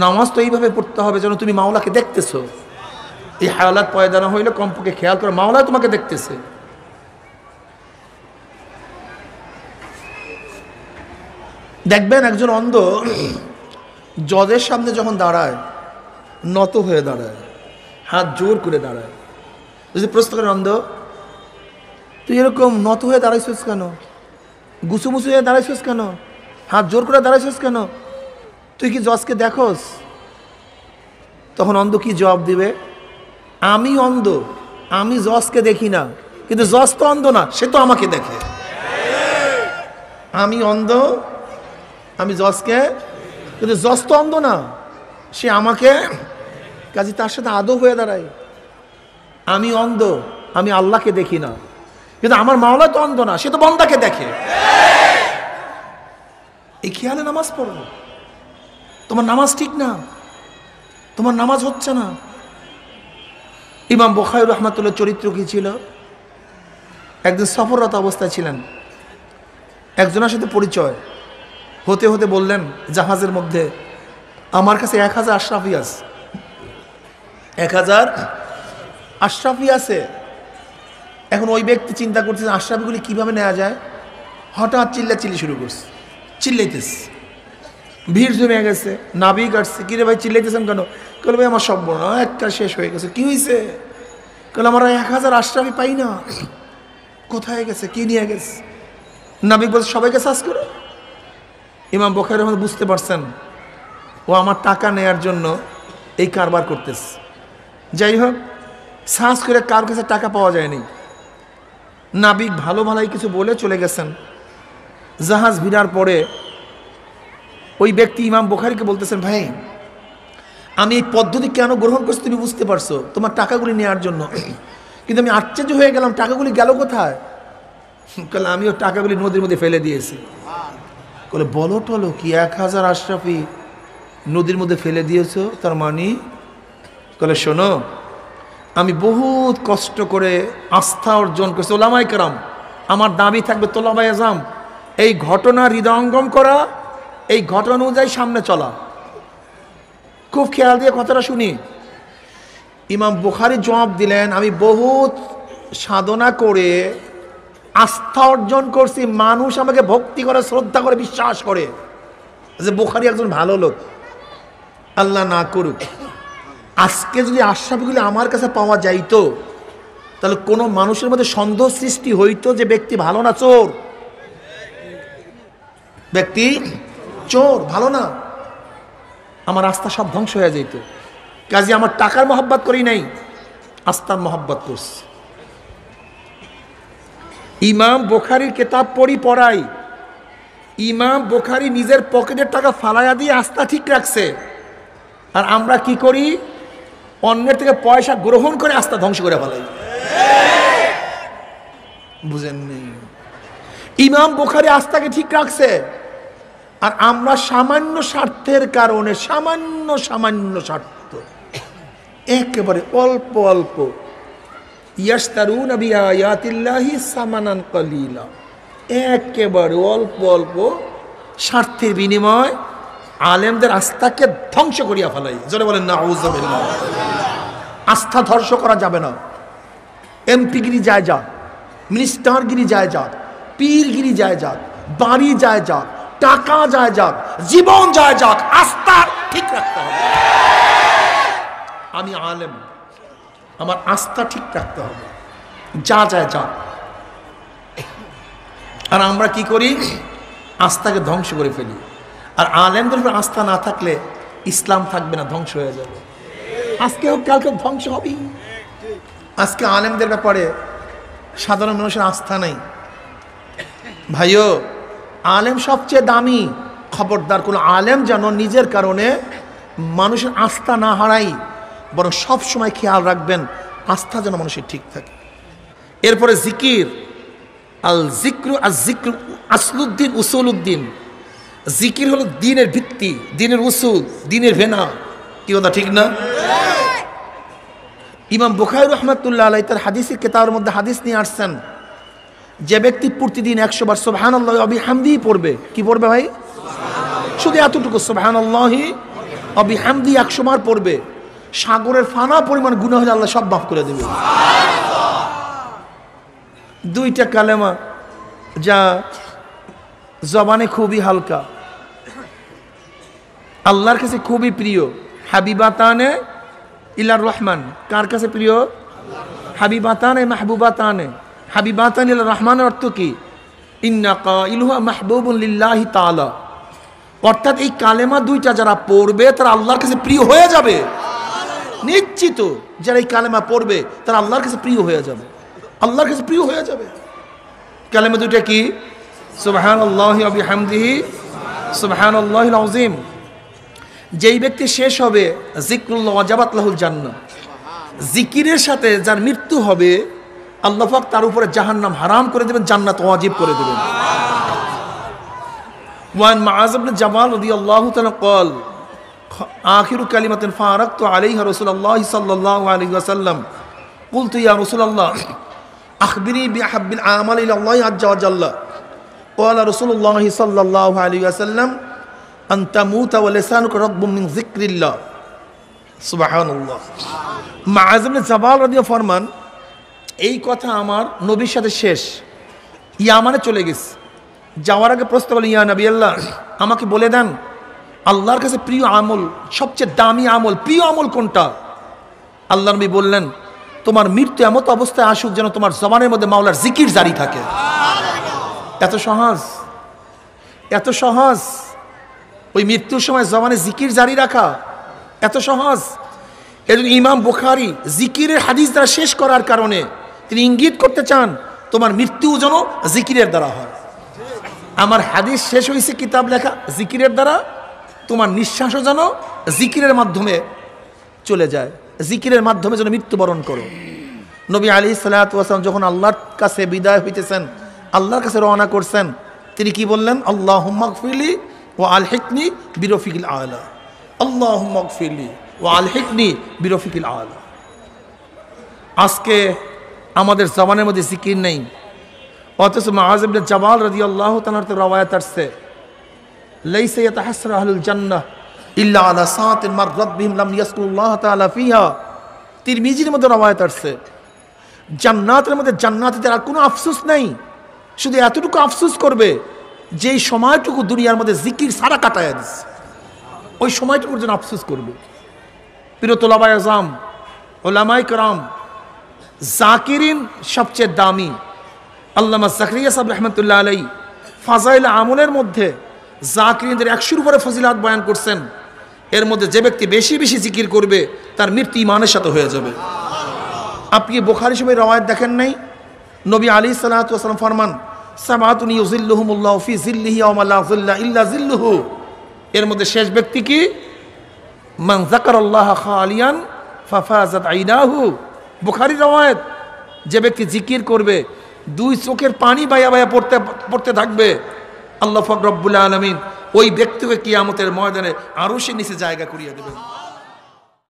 নামাজ তো এইভাবে পড়তে হবে যেন তুমি মাওলাকে দেখতেছো। এই হালাত পয়দা না হইলে কমপক্ষে খেয়াল করো মাওলা তোমাকে দেখতেছে। দেখবেন একজন অন্ধ জজের সামনে যখন দাঁড়ায় নত হয়ে দাঁড়ায়, হাত জোর করে দাঁড়ায়। যদি প্রশ্ন করেন অন্ধ তুই এরকম নত হয়ে দাঁড়াইছিস কেন, গুছুমুছু হয়ে দাঁড়াইছিস কেন, হাত জোর করে দাঁড়াইছিস কেন, তুই কি জজকে দেখোস? তখন অন্ধ কি জবাব দিবে? আমি অন্ধ, আমি জজকে দেখি না, কিন্তু জজ তো অন্ধ না, সে তো আমাকে দেখে। আমি অন্ধ, আমি জজকে, কিন্তু জজ তো অন্ধ না, সে আমাকে, কাজে তার সাথে আদৌ হয়ে দাঁড়ায়। আমি অন্ধ, আমি আল্লাহকে দেখি না, কিন্তু আমার মাওলা তো অন্ধ না, সে তো বান্দাকে দেখে। এই খেয়ালে নামাজ পড়ো। তোমার নামাজ ঠিক না, তোমার নামাজ হচ্ছে না। ইমাম বুখারী রাহমাতুল্লাহ চরিত্র কি ছিল? একদিন সফররত অবস্থায় ছিলেন, একজনের সাথে পরিচয় হতে হতে বললেন জাহাজের মধ্যে আমার কাছে 1000 আশরাফি আছে, 1000 আশরাফি আছে। এখন ওই ব্যক্তি চিন্তা করছে আশরাফিগুলি কীভাবে নেওয়া যায়। হঠাৎ চিল্লাচিল্লি শুরু করছে, চিল্লাইতেছে, ভিড় জমে গেছে, নাবিক আসছে, কিরে ভাই চিল্লাইতেছেন কেন? বলে ভাই আমার সব বর্ণ একটা শেষ হয়ে গেছে। কি হয়েছে? বলে আমরা 1000 আশরাফি পাই না, কোথায় গেছে, কি নিয়ে গেছে? নাবিক বলছে সবাইকে সার্চ করো। ইমাম বুখারী রহমান বুঝতে পারছেন ও আমার টাকা নেয়ার জন্য এই কারবার করতেছে। যাই হোক, সার্চ করে কার কাছে টাকা পাওয়া যায়নি। নাবিক ভালো ভালোই কিছু বলে চলে গেছেন। জাহাজ ভিড়ার পরে ওই ব্যক্তি ইমাম বুখারীকে বলতেছেন ভাই আমি এই পদ্ধতি কেন গ্রহণ করছি তুমি বুঝতে পারছো, তোমার টাকাগুলি নেওয়ার জন্য, কিন্তু আমি আশ্চর্য হয়ে গেলাম টাকাগুলি গেল কোথায়? বলে আমিও টাকাগুলি নদীর মধ্যে ফেলে দিয়েছি। বলে বলো টলো কি 1000 আশরাফি নদীর মধ্যে ফেলে দিয়েছো? তার মানে? বলে শোনো আমি বহুত কষ্ট করে আস্থা অর্জন করছি ওলামায়ে কেরাম, আমার দাবি থাকবে তোলাবায়ে আযম, এই ঘটনা হৃদয়ঙ্গম করা, এই ঘটনা অনুযায়ী সামনে চলা। খুব খেয়াল দিয়ে কথাটা শুনি। ইমাম বুখারী জবাব দিলেন আমি বহুত সাধনা করে আস্থা অর্জন করছি, মানুষ আমাকে ভক্তি করে, শ্রদ্ধা করে, বিশ্বাস করে যে বুখারী একজন ভালো লোক। আল্লাহ না করুক আজকে যদি আশরাফিগুলি আমার কাছে পাওয়া যাইতো তাহলে কোনো মানুষের মধ্যে সন্দেহ সৃষ্টি হইতো যে ব্যক্তি ভালো না চোর, ব্যক্তি চোর ভালো না, আমার আস্থা সব ধ্বংস হয়ে যেত। কাজে আমার টাকার মহব্বত করি নাই, আস্থার মহব্বত করছি। ইমাম বুখারীর কিতাব পড়াই, ইমাম বুখারী নিজের পকেটের টাকা ফালাইয়া দিয়ে আস্থা ঠিক রাখছে, আর আমরা কি করি? অন্যের থেকে পয়সা গ্রহণ করে আস্থা ধ্বংস করে ফেলাই। বুঝেননি? ইমাম বুখারী আস্থাকে ঠিক রাখছে, আর আমরা সামান্য স্বার্থের কারণে, সামান্য স্বার্থ, একেবারে অল্প অল্প, ইয়াশতারুনা বিআয়াতিল্লাহি সামানান কালিলা, একেবারে অল্প অল্প স্বার্থের বিনিময় আলেমদের আস্থাকে ধ্বংস করিয়া ফেলাই। যারা বলেন নাউযুবিল্লাহ। আস্থা ধ্বংস করা যাবে না। এমপিগিরি যায় যাক, মিনিস্টারগিরি যায় যাক, পীরগিরি যায় যাক, বাড়ি যায় যাক, টাকা যায় যাক, জীবন যায় যাক, আস্থা ঠিক রাখতে হবে। আমি আলেম, আমার আস্থা ঠিক রাখতে হবে, যা যায় যাক। আর আমরা কি করি? আস্থাকে ধ্বংস করে ফেলি। আর আলেমদের উপর আস্থা না থাকলে ইসলাম থাকবে না, ধ্বংস হয়ে যাবে। আজকে হোক কালকে ধ্বংস হবেই। আজকে আলেমদের ব্যাপারে সাধারণ মানুষের আস্থা নেই। ভাইও আলেম সবচেয়ে দামি, খবরদার কোনো আলেম যেন নিজের কারণে মানুষের আস্থা না হারাই, বরং সব সময় খেয়াল রাখবেন আস্থা যেন মানুষের ঠিক থাকে। এরপরে জিকির, আল জিক্রু আল জিক্রু আসলুদ্দিন উসুলউদ্দিন। জিকির হলো দ্বীনের ভিত্তি, দ্বীনের উসুল, দ্বীনের ভেনা। কি কথা ঠিক না? ইমাম বুখারী রাহমাতুল্লাহ আলাইহি তার হাদিসের কিতাবের মধ্যে হাদিস নিয়ে আসছেন, যে ব্যক্তি প্রতিদিন 100 বার সুবহানাল্লাহি ওয়া বিহামদিহি পড়বে। কি পড়বে ভাই? শুধু এতটুকু, সুবহানাল্লাহি অবিহামদি 100 বার পড়বে, সাগরের ফানা পরিমাণ গুনাহ হলে আল্লাহ সব মাফ করে দেবে। দুইটা কালেমা যা জবানে খুবই হালকা, আল্লাহর কাছে খুবই প্রিয়। হাবিবাতানে ইলার রহমান, কার কাছে প্রিয়? হাবিবাতানে মাহবুবাতানে। হাবিবাতানে ইলার রহমানের অর্থ কি? ইন্না কাইলুহা মাহবুবুন লিল্লাহি তাআলা, অর্থাৎ এই কালেমা দুইটা যারা পড়বে তারা আল্লাহর কাছে প্রিয় হয়ে যাবে। নিশ্চিত যারা এই কালেমা পড়বে তারা আল্লাহর কাছে প্রিয় হয়ে যাবে, আল্লাহর কাছে প্রিয় হয়ে যাবে। কালেমা দুইটা কি? সুবহানাল্লাহি ওয়া বিহামদিহি সুবহানাল্লাহিল আযীম। যেই ব্যক্তি শেষ হবে যিকরুল্লাহ ওয়াজাবাত লাহুল জান্নাহ, জিকিরের সাথে যার মৃত্যু হবে আল্লাহ পাক তার উপরে জাহান্নাম হারাম করে দেবেন, জান্নাত ওয়াজিব করে দেবেন। ওয়ান মুআয ইবনে জাবাল রাদিয়াল্লাহু তাআলা قال আখিরু কালিমাতিন ফারাকতু আলাইহা রাসূলুল্লাহ সাল্লাল্লাহু আলাইহি ওয়াসাল্লাম قلت يا رسول الله أخبرني بأحب الأعمال إلى الله عز وجل قال رسول الله صلى الله عليه وسلم أن تموت ولسانك رطب من ذكر الله سبحان الله। মুআয ইবনে জাবাল রাদিয়াল্লাহু ফরমান, এই কথা আমার নবীর সাথে শেষ, ইয়ামানে চলে গেছে। যাওয়ার আগে প্রশ্ন করলেন, ইয়া নবী আল্লাহ, আমাকে বলে দেন আল্লাহর কাছে প্রিয় আমল, সবচেয়ে দামি আমল, প্রিয় আমল কোনটা? আল্লাহ নবী বললেন, তোমার মৃত্যু এমত অবস্থায় আসুক যেন তোমার জবানের মধ্যে মাওলার জিকির জারি থাকে। এত সহজ, এত সহজ। ওই মৃত্যুর সময় জবানে জিকির জারি রাখা এত সহজ। এজন্য ইমাম বুখারী জিকিরের হাদিস দ্বারা শেষ করার কারণে তিনি ইঙ্গিত করতে চান তোমার মৃত্যু যেন জিকিরের দ্বারা হয়। আমার হাদিস শেষ হয়েছে কিতাব লেখা জিকিরের দ্বারা, তোমার নিঃশ্বাসও যেন জিকিরের মাধ্যমে চলে যায়, জিকিরের মাধ্যমে যেন মৃত্যুবরণ করো। নবী আলাইহিস সালাতু ওয়াস সালাম যখন আল্লাহর কাছে বিদায় হইতেছেন, আল্লাহর কাছে রওনা করছেন, তিনি কি বললেন? আল্লাহুম্মা গফিরলি ওয়া আলহিকনি বিরফিকিল আলা, আল্লাহুম্মা গফিরলি ওয়া আলহিকনি বিরফিকিল আলা। আজকে আমাদের জবানের মধ্যে জিকির নেই, অথচ মুআয ইবনে জাবাল রাদিয়াল্লাহু তাআলার রওয়ায়াত আসছে, লাইসা ইয়াতাহাসসারা আহলুল জান্নাহ ইল্লা আলা সাআতিন মাররাত বিহিম লাম ইয়াসকুরুল্লাহ তাআলা ফিহা। তিরমিজির মধ্যে রওয়ায়াত আসছে, জান্নাতের মধ্যে জান্নাতীদের আর কোনো আফসোস নেই, শুধু এতটুকু আফসোস করবে যেই সময়টুকু দুনিয়ার মধ্যে জিকির সারা কাটায় দিচ্ছে, ওই সময়টুকুর জন্য আফসোস করবে। প্রিয় তোলাবায়ে আযম, উলামায়ে কেরাম, জাকিরিন সবচেয়ে দামি। আল্লামা জাকারিয়া সাহেব রাহমাতুল্লাহ আলাইহি ফাজাইল আমলের মধ্যে জাকিরিনদের 100-এর উপরে ফজিলাত বয়ান করছেন। এর মধ্যে যে ব্যক্তি বেশি বেশি জিকির করবে তার মৃত্যু ঈমানের সাথে হয়ে যাবে। আপনি বুখারী শরীফের রওয়ায়াত দেখেন নাই? নবী আলাইহিস সালাতু ওয়াস সালাম ফরমান, সাবাতুন ইউযিল্লুহুমুল্লাহু ফি যিল্লিহি ইয়াওমা লা যিল্লা ইল্লা যিল্লুহু। এর মধ্যে শেষ ব্যক্তি কি? মান যাকারাল্লাহ খালিয়ান ফাফাজাত আইনাহু। বুখারী রওয়ায়াত, যে ব্যক্তি জিকির করবে দুই চোখের পানি বায়া বায়া পড়তে থাকবে, আল্লাহ পাক রব্বুল আলামিন ওই ব্যক্তিকে কিয়ামতের ময়দানে আরশের নিচে জায়গা করিয়ে দেবেন।